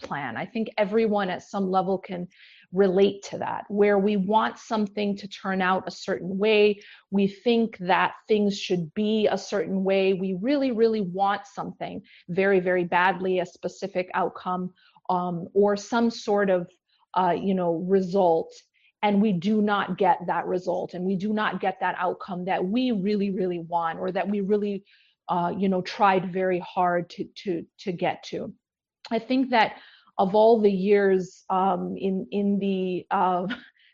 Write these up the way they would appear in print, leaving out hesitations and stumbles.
plan. I think everyone at some level can relate to that, where we want something to turn out a certain way. We think that things should be a certain way. We really, really want something very, very badly, a specific outcome, or some sort of, result. And we do not get that result, and we do not get that outcome that we really, really want, or that we really, tried very hard to get to. I think that of all the years, in the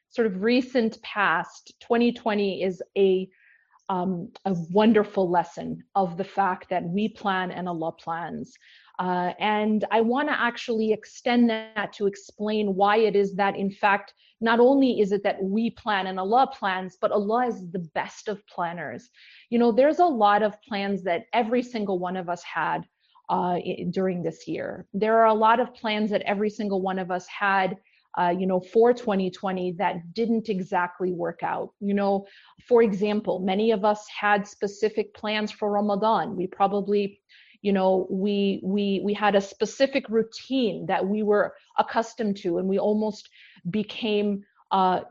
sort of recent past, 2020 is a wonderful lesson of the fact that we plan and Allah plans. And I want to actually extend that to explain why it is that, in fact, not only is it that we plan and Allah plans, but Allah is the best of planners. There's a lot of plans that every single one of us had during this year. There are a lot of plans that every single one of us had, for 2020 that didn't exactly work out. For example, many of us had specific plans for Ramadan. We probably, we had a specific routine that we were accustomed to, and we almost became,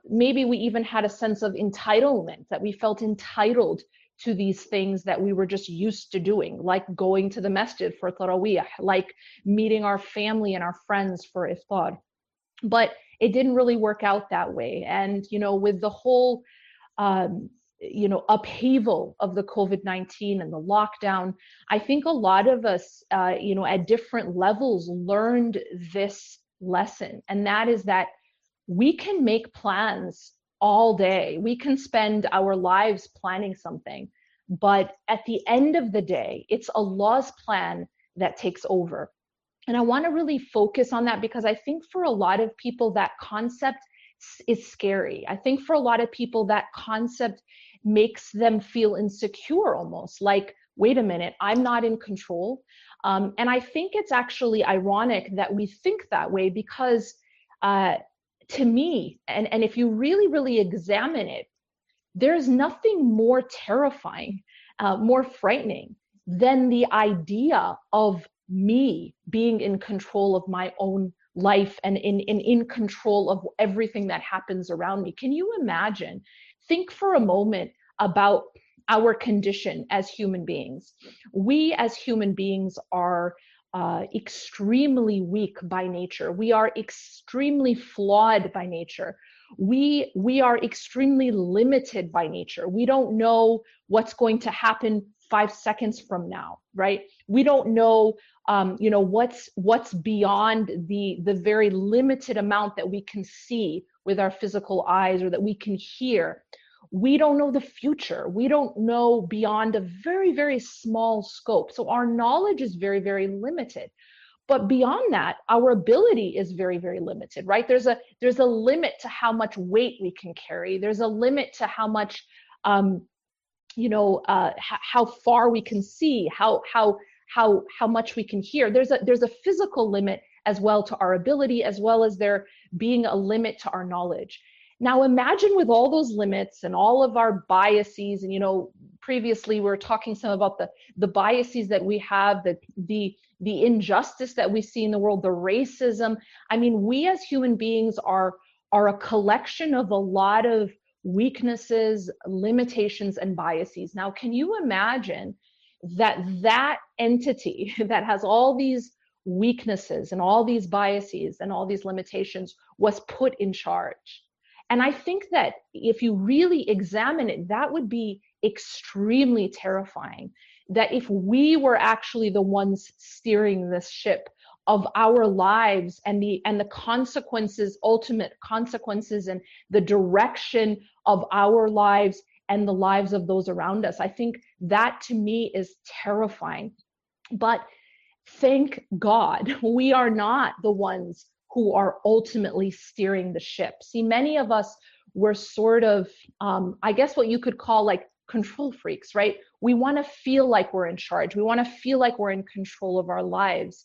maybe we even had a sense of entitlement, that we felt entitled to these things that we were just used to doing, like going to the masjid for Taraweeh, like meeting our family and our friends for iftar. But it didn't really work out that way. And, with the whole, upheaval of the COVID-19 and the lockdown, I think a lot of us, at different levels learned this lesson. And that is that we can make plans all day. We can spend our lives planning something. But at the end of the day, it's Allah's plan that takes over. And I want to really focus on that, because I think for a lot of people, that concept is scary. I think for a lot of people, that concept makes them feel insecure, almost like, wait a minute, I'm not in control. And I think it's actually ironic that we think that way, because to me, and if you really, really examine it, there's nothing more terrifying, more frightening than the idea of me being in control of my own life and in control of everything that happens around me. Can you imagine? Think for a moment about our condition as human beings. We as human beings are extremely weak by nature. We are extremely flawed by nature. We are extremely limited by nature. We don't know what's going to happen 5 seconds from now, right? We don't know, what's beyond the very limited amount that we can see with our physical eyes, or that we can hear. We don't know the future. We don't know beyond a very, very small scope. So our knowledge is very, very limited. But beyond that, our ability is very, very limited, right? There's a limit to how much weight we can carry. There's a limit to how much, how far we can see, how much we can hear. There's a physical limit as well to our ability, as well as there being a limit to our knowledge. Now imagine with all those limits and all of our biases, and previously we were talking some about the biases that we have, the injustice that we see in the world, the racism. I mean, we as human beings are a collection of a lot of weaknesses, limitations, and biases. Now, can you imagine that entity that has all these weaknesses and all these biases and all these limitations was put in charge? And I think that if you really examine it, that would be extremely terrifying. That if we were actually the ones steering this ship of our lives, and the consequences, ultimate consequences, and the direction of our lives and the lives of those around us, I think that to me is terrifying. But thank God we are not the ones who are ultimately steering the ship. See, many of us were sort of, I guess what you could call like control freaks, right? We want to feel like we're in charge. We want to feel like we're in control of our lives.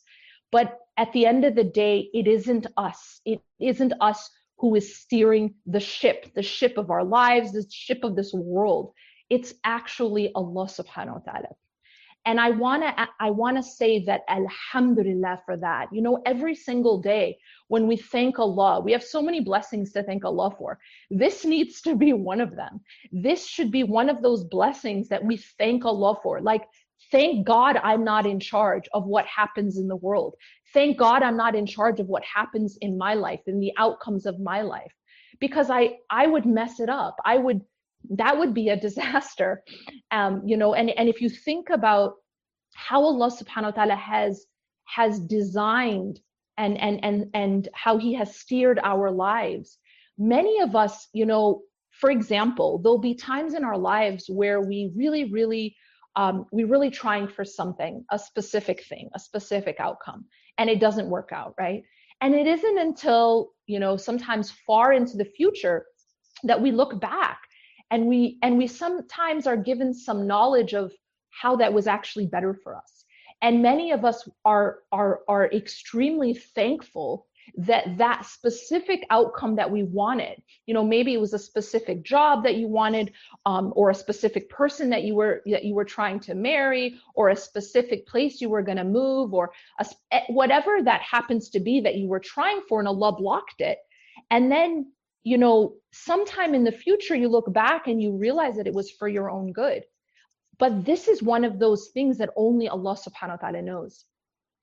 But at the end of the day, it isn't us. It isn't us who is steering the ship of our lives, the ship of this world. It's actually Allah subhanahu wa ta'ala. And I wanna say that alhamdulillah for that. You know, every single day when we thank Allah, we have so many blessings to thank Allah for. This needs to be one of them. This should be one of those blessings that we thank Allah for. Like, thank God I'm not in charge of what happens in the world. Thank God I'm not in charge of what happens in my life, in the outcomes of my life. Because I would mess it up. That would be a disaster. You know, and if you think about how Allah subhanahu wa ta'ala has designed and how he has steered our lives, many of us, you know, for example, there'll be times in our lives where we really trying for something, a specific thing, a specific outcome, and it doesn't work out, right? And it isn't until, you know, sometimes far into the future that we look back and we sometimes are given some knowledge of how that was actually better for us. And many of us are extremely thankful that specific outcome that we wanted, you know, maybe it was a specific job that you wanted, or a specific person that you were trying to marry, or a specific place you were going to move, or whatever that happens to be that you were trying for, and Allah blocked it. And then, you know, sometime in the future, you look back and you realize that it was for your own good. But this is one of those things that only Allah subhanahu wa ta'ala knows.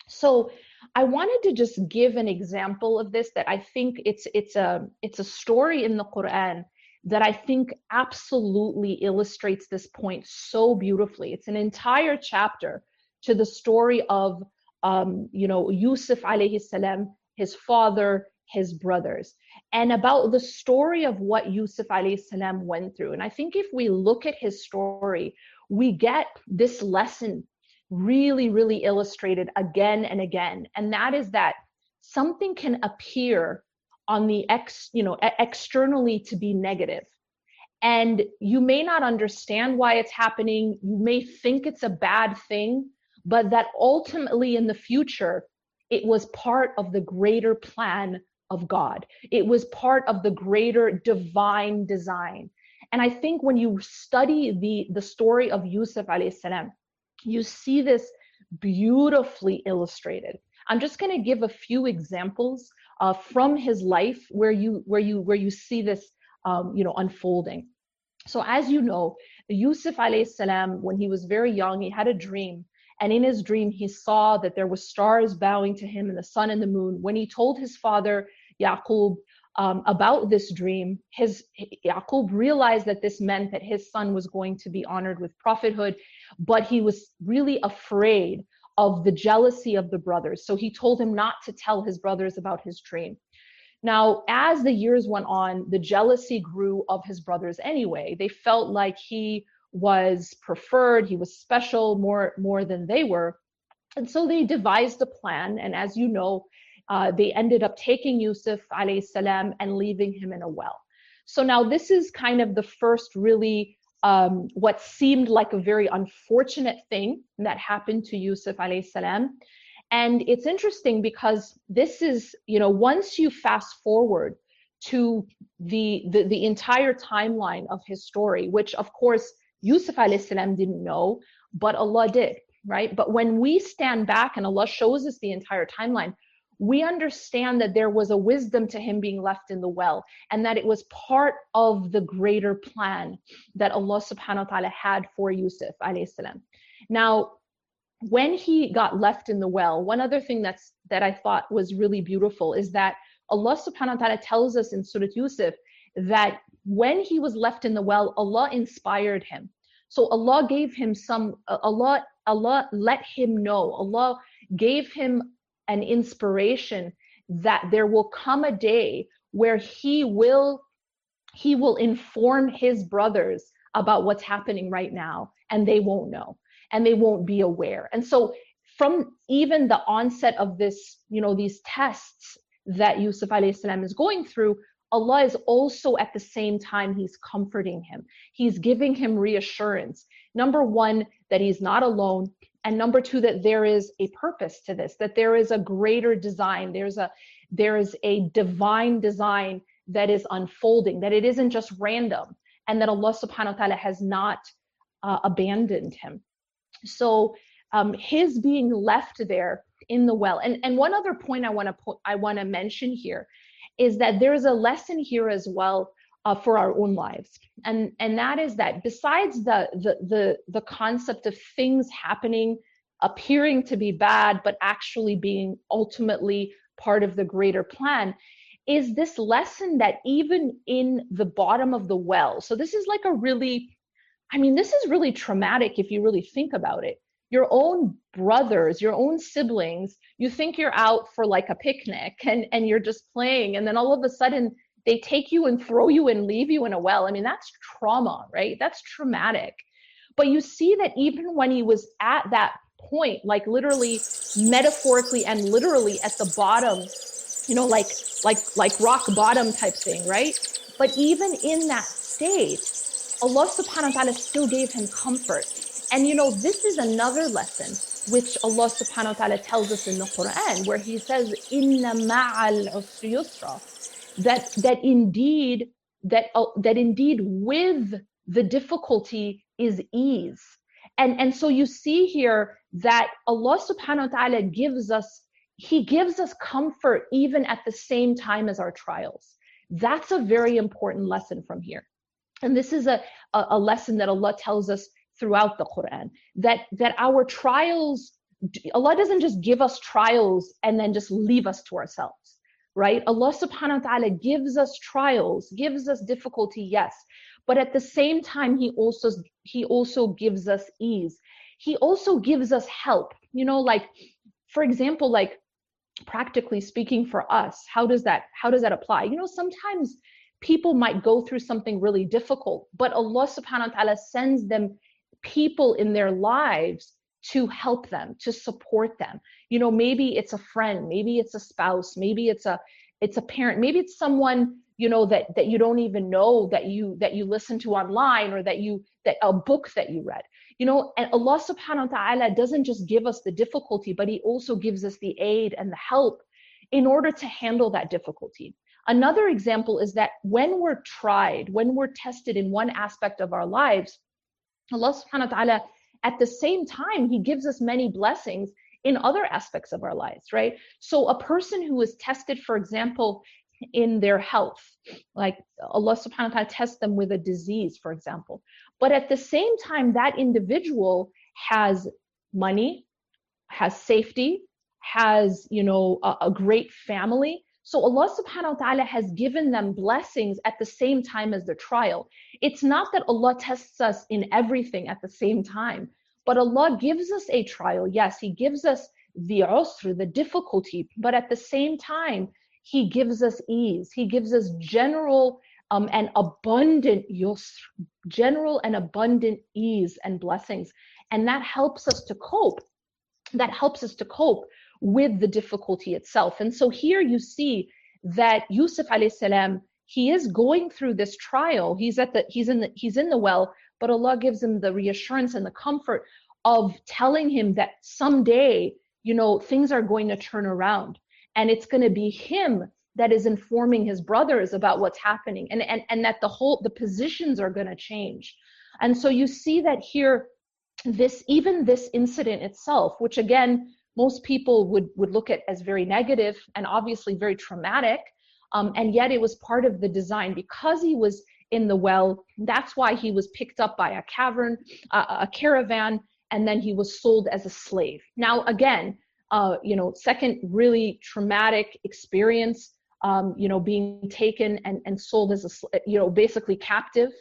So I wanted to just give an example of this, that I think it's a story in the Quran that I think absolutely illustrates this point so beautifully. It's an entire chapter to the story of you know, Yusuf alayhi salam, his father, his brothers, and about the story of what Yusuf alayhi salam went through. And I think if we look at his story, we get this lesson really illustrated again and again. And that is that something can appear on the externally to be negative. And you may not understand why it's happening. You may think it's a bad thing, but that ultimately in the future, it was part of the greater plan of God. It was part of the greater divine design. And I think when you study the story of Yusuf alayhi salam, you see this beautifully illustrated. I'm just going to give a few examples from his life where you see this you know, unfolding. So as you know, Yusuf alayhi salam, when he was very young, he had a dream. And in his dream, he saw that there were stars bowing to him and the sun and the moon. When he told his father, Yaqub, about this dream, Yaqub realized that this meant that his son was going to be honored with prophethood, but he was really afraid of the jealousy of the brothers. So he told him not to tell his brothers about his dream. Now, as the years went on, the jealousy grew of his brothers anyway. They felt like he was preferred, he was special more than they were. And so they devised a plan. And as you know, they ended up taking Yusuf alayhi salam and leaving him in a well. So now this is kind of the first really what seemed like a very unfortunate thing that happened to Yusuf alayhi salam. And it's interesting because this is, you know, once you fast forward to the entire timeline of his story, which of course Yusuf alayhi salam didn't know, but Allah did, right? But when we stand back and Allah shows us the entire timeline, we understand that there was a wisdom to him being left in the well, and that it was part of the greater plan that Allah subhanahu wa ta'ala had for Yusuf alayhi salam. Now, when he got left in the well, one other thing that I thought was really beautiful is that Allah subhanahu wa ta'ala tells us in Surah Yusuf that when he was left in the well, Allah inspired him. So Allah gave him Allah let him know, Allah gave him an inspiration that there will come a day where he will inform his brothers about what's happening right now, and they won't know, and they won't be aware. And so from even the onset of this, you know, these tests that Yusuf alayhi salam is going through, Allah is also at the same time, he's comforting him. He's giving him reassurance. Number one, that he's not alone. And number two, that there is a purpose to this, that there is a greater design. There is a divine design that is unfolding, that it isn't just random, and that Allah subhanahu wa ta'ala has not abandoned him. So his being left there in the well. And one other point I want to mention here is that there's a lesson here as well for our own lives, and that is that besides the concept of things happening, appearing to be bad, but actually being ultimately part of the greater plan, is this lesson that even in the bottom of the well, so this is like a really, I mean, this is really traumatic if you really think about it. Your own brothers, your own siblings, you think you're out for like a picnic and you're just playing, and then all of a sudden they take you and throw you and leave you in a well. I mean, that's trauma, right? That's traumatic. But you see that even when he was at that point, like literally, metaphorically and literally at the bottom, you know, like rock bottom type thing, right? But even in that state, Allah subhanahu wa ta'ala still gave him comfort. And you know, this is another lesson which Allah subhanahu wa ta'ala tells us in the Quran, where he says, Inna ma'al usri yusra, that indeed with the difficulty is ease. And so you see here that Allah subhanahu wa ta'ala gives us comfort even at the same time as our trials. That's a very important lesson from here. And this is a lesson that Allah tells us throughout the Quran, that our trials, Allah doesn't just give us trials and then just leave us to ourselves, right? Allah subhanahu wa ta'ala gives us trials, gives us difficulty, yes, but at the same time, He also gives us ease. He also gives us help. You know, like, for example, like practically speaking for us, how does that apply? You know, sometimes people might go through something really difficult, but Allah subhanahu wa ta'ala sends them people in their lives to help them, to support them. You know, maybe it's a friend, maybe it's a spouse, maybe it's a parent, maybe it's someone, you know, that you don't even know, that you listen to online, or that a book that you read. You know, and Allah subhanahu wa ta'ala doesn't just give us the difficulty, but He also gives us the aid and the help in order to handle that difficulty. Another example is that when we're tried, when we're tested in one aspect of our lives, Allah subhanahu wa ta'ala, at the same time, He gives us many blessings in other aspects of our lives, right? So a person who is tested, for example, in their health, like Allah subhanahu wa ta'ala tests them with a disease, for example. But at the same time, that individual has money, has safety, has, you know, a great family. So Allah subhanahu wa ta'ala has given them blessings at the same time as the trial. It's not that Allah tests us in everything at the same time, but Allah gives us a trial. Yes, He gives us the usr, the difficulty, but at the same time, He gives us ease. He gives us general and abundant yusr, general and abundant ease and blessings. And that helps us to cope. That helps us to cope with the difficulty itself. And so here you see that Yusuf alayhi salam, he is going through this trial. He's in the well, but Allah gives him the reassurance and the comfort of telling him that someday, you know, things are going to turn around, and it's going to be him that is informing his brothers about what's happening, and that the positions are going to change. And so you see that here, this incident itself, which again, most people would look at as very negative and obviously very traumatic, and yet it was part of the design. Because he was in the well, that's why he was picked up by a caravan, and then he was sold as a slave. Now again, you know, second really traumatic experience, you know, being taken and sold as you know, basically captive.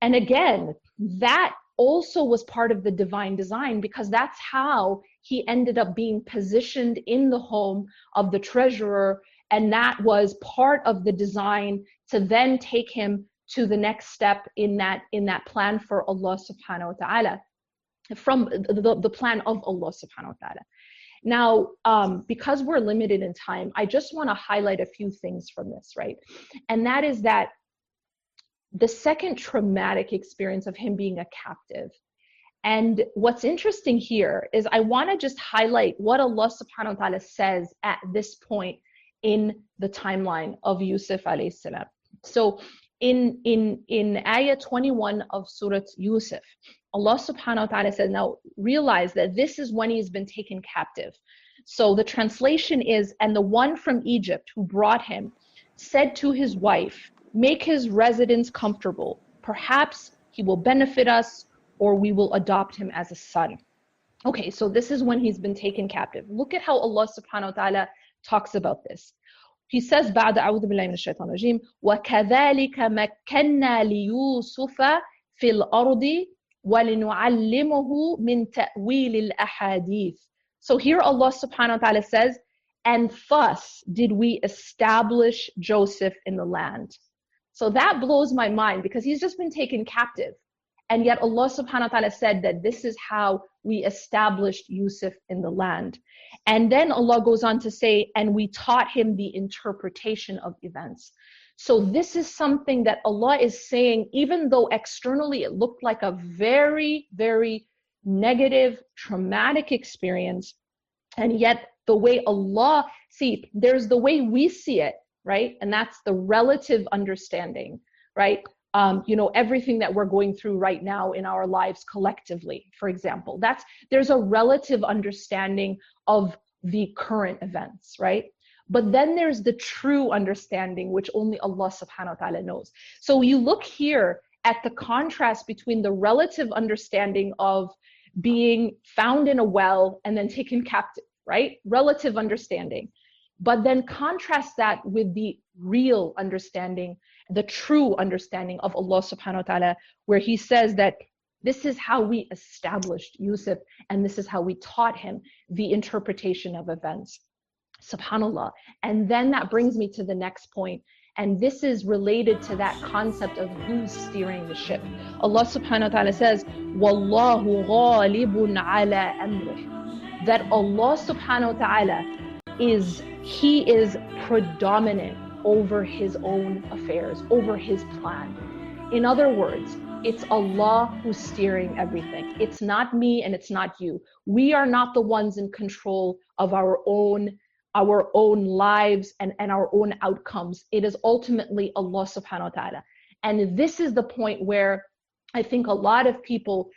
And again, that also was part of the divine design, because that's how he ended up being positioned in the home of the treasurer, and that was part of the design to then take him to the next step in that plan for Allah subhanahu wa ta'ala, from the plan of Allah subhanahu wa ta'ala. Now, because we're limited in time, I just want to highlight a few things from this, right? And that is that the second traumatic experience of him being a captive. And what's interesting here is I want to just highlight what Allah subhanahu wa ta'ala says at this point in the timeline of Yusuf alayhi salam. So in ayah 21 of Surah Yusuf, Allah subhanahu wa ta'ala says, now realize that this is when he's been taken captive. So the translation is, and the one from Egypt who brought him said to his wife, make his residence comfortable. Perhaps he will benefit us, or we will adopt him as a son. Okay, so this is when he's been taken captive. Look at how Allah subhanahu wa ta'ala talks about this. He says, بعد أعوذ بالله من الشيطان الرجيم وكذلك مكنا ليوسف في الأرض وَلِنُعَلِّمُهُ مِنْ تَأْوِيلِ الْأَحَادِيثِ. So here Allah subhanahu wa ta'ala says, and thus did we establish Joseph in the land. So that blows my mind, because he's just been taken captive. And yet Allah subhanahu wa ta'ala said that this is how we established Yusuf in the land. And then Allah goes on to say, and we taught him the interpretation of events. So this is something that Allah is saying, even though externally it looked like a very, very negative, traumatic experience, and yet the way Allah, see, there's the way we see it, right? And that's the relative understanding, right? Everything that we're going through right now in our lives collectively, for example, there's a relative understanding of the current events, right? But then there's the true understanding, which only Allah subhanahu wa ta'ala knows. So you look here at the contrast between the relative understanding of being found in a well and then taken captive, right? Relative understanding. But then contrast that with the real understanding, the true understanding of Allah subhanahu wa ta'ala, where he says that this is how we established Yusuf, and this is how we taught him the interpretation of events. SubhanAllah. And then that brings me to the next point. And this is related to that concept of who's steering the ship. Allah subhanahu wa ta'ala says, Wallahu ghalibun ala amrih. That Allah subhanahu wa ta'ala He is predominant over his own affairs, over his plan. In other words, it's Allah who's steering everything. It's not me and it's not you. We are not the ones in control of our own lives and our own outcomes. It is ultimately Allah subhanahu wa ta'ala. And this is the point where I think a lot of people,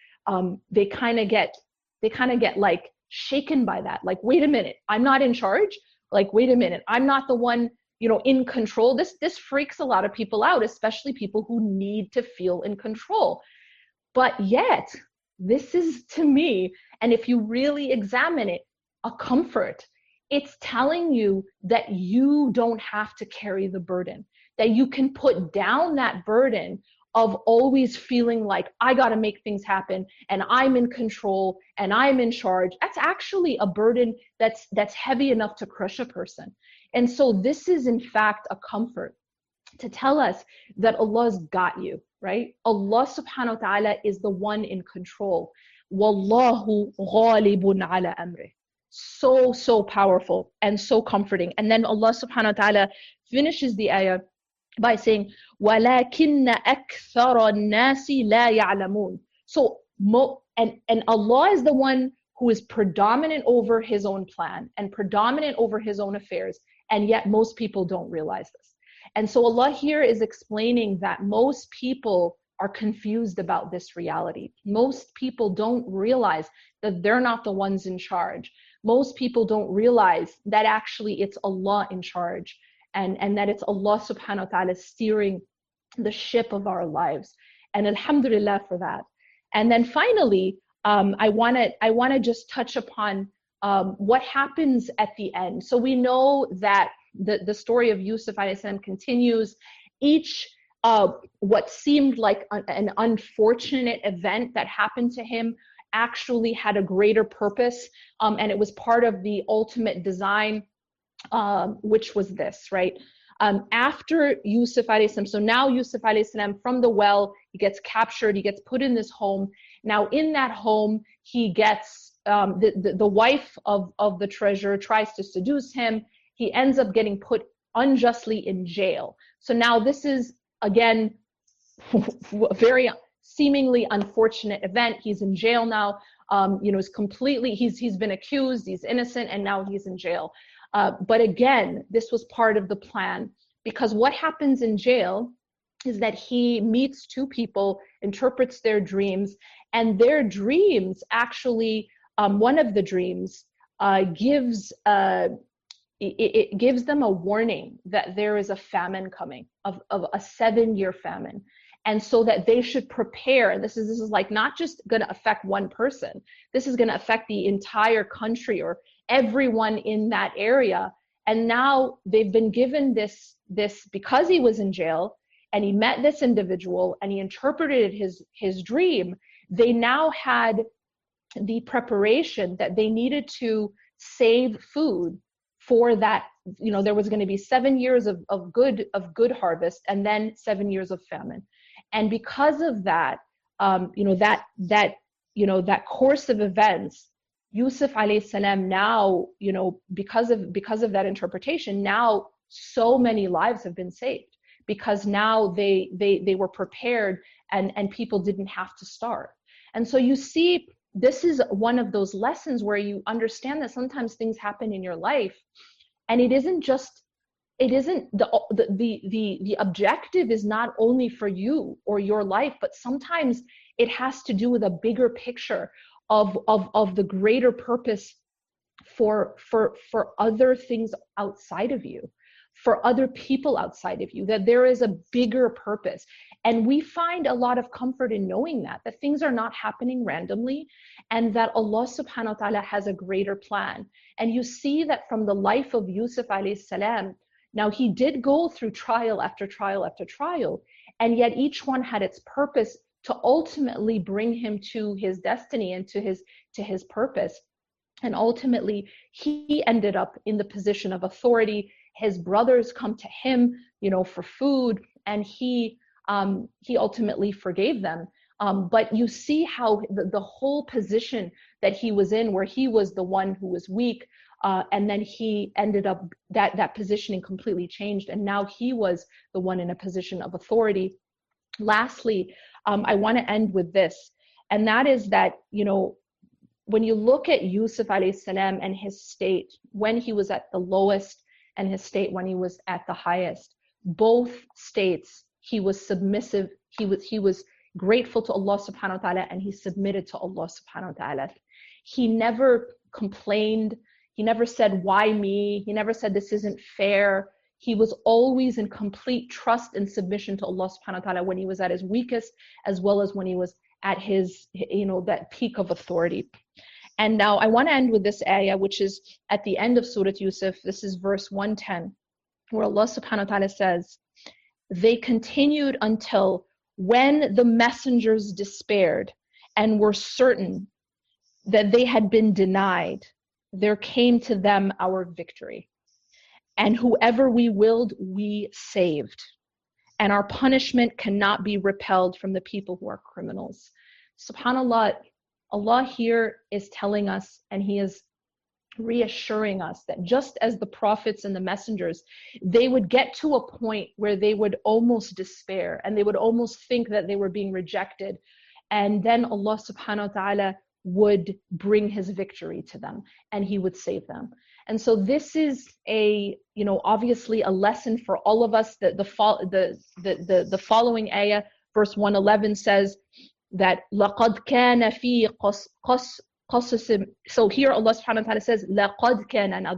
they kind of get like shaken by that. Like, wait a minute, I'm not in charge. Like, wait a minute, I'm not the one, in control. This freaks a lot of people out, especially people who need to feel in control. But yet, this is, to me, and if you really examine it, a comfort. It's telling you that you don't have to carry the burden, that you can put down that burden of always feeling like I got to make things happen and I'm in control and I'm in charge. That's actually a burden that's heavy enough to crush a person. And so this is in fact a comfort to tell us that Allah's got you, right? Allah subhanahu wa ta'ala is the one in control. Wallahu ghalibun ala amrih. So powerful and so comforting. And then Allah subhanahu wa ta'ala finishes the ayah by saying, وَلَكِنَّ أَكْثَرَ النَّاسِ لَا يَعْلَمُونَ. So, and Allah is the one who is predominant over his own plan and predominant over his own affairs, and yet most people don't realize this. And so Allah here is explaining that most people are confused about this reality. Most people don't realize that they're not the ones in charge. Most people don't realize that actually it's Allah in charge, and that it's Allah subhanahu wa ta'ala steering the ship of our lives. And alhamdulillah for that. And then finally, I want to just touch upon what happens at the end. So we know that the story of Yusuf alayhi salam continues. Each what seemed like an unfortunate event that happened to him actually had a greater purpose, and it was part of the ultimate design, which was this, right? After Yusuf alayhi salam, so now Yusuf alayhi salam from the well, he gets captured, he gets put in this home. Now in that home, he gets, the wife of the treasurer tries to seduce him. He ends up getting put unjustly in jail. So now this is, again, a very seemingly unfortunate event. He's in jail now. Is completely, he's been accused, he's innocent, and now he's in jail. But again, this was part of the plan, because what happens in jail is that he meets two people, interprets their dreams, and their dreams actually, one of the dreams gives it gives them a warning that there is a famine coming, of a 7-year famine. And so that they should prepare. This is like not just going to affect one person. This is going to affect the entire country or everyone in that area. And now they've been given this because he was in jail and he met this individual and he interpreted his dream. They now had the preparation that they needed to save food for that. There was going to be 7 years of good harvest, and then 7 years of famine. And because of that, that course of events, Yusuf alayhi salam now, because of that interpretation, now so many lives have been saved, because now they were prepared, and people didn't have to starve. And so you see, this is one of those lessons where you understand that sometimes things happen in your life, and it isn't the objective is not only for you or your life, but sometimes it has to do with a bigger picture of the greater purpose for other things outside of you, for other people outside of you, that there is a bigger purpose. And we find a lot of comfort in knowing that things are not happening randomly, and that Allah subhanahu wa ta'ala has a greater plan. And you see that from the life of Yusuf alayhi salam. Now, he did go through trial after trial after trial, and yet each one had its purpose to ultimately bring him to his destiny and to his purpose. And ultimately, he ended up in the position of authority. His brothers come to him, for food, and he ultimately forgave them. But you see how the whole position that he was in, where he was the one who was weak, and then he ended up, that positioning completely changed, and now he was the one in a position of authority. Lastly, I want to end with this, and that is that, when you look at Yusuf alayhi salam and his state when he was at the lowest, and his state when he was at the highest, both states, he was submissive, he was grateful to Allah subhanahu wa ta'ala, and he submitted to Allah subhanahu wa ta'ala. He never complained, he never said, why me? He never said, this isn't fair. He was always in complete trust and submission to Allah subhanahu wa ta'ala when he was at his weakest, as well as when he was at his, that peak of authority. And now I want to end with this ayah, which is at the end of Surah Yusuf. This is verse 110, where Allah subhanahu wa ta'ala says, they continued until when the messengers despaired and were certain that they had been denied, there came to them our victory. And whoever we willed, we saved. And our punishment cannot be repelled from the people who are criminals. SubhanAllah, Allah here is telling us, and He is reassuring us, that just as the prophets and the messengers, they would get to a point where they would almost despair, and they would almost think that they were being rejected. And then Allah subhanahu wa ta'ala would bring His victory to them, and He would save them. And so this is obviously a lesson for all of us. The following ayah, verse 111, says that لَقَدْ كَانَ فِي قَصَصٍ. So here Allah subhanahu wa ta'ala says لَقَدْ كَانَ. Now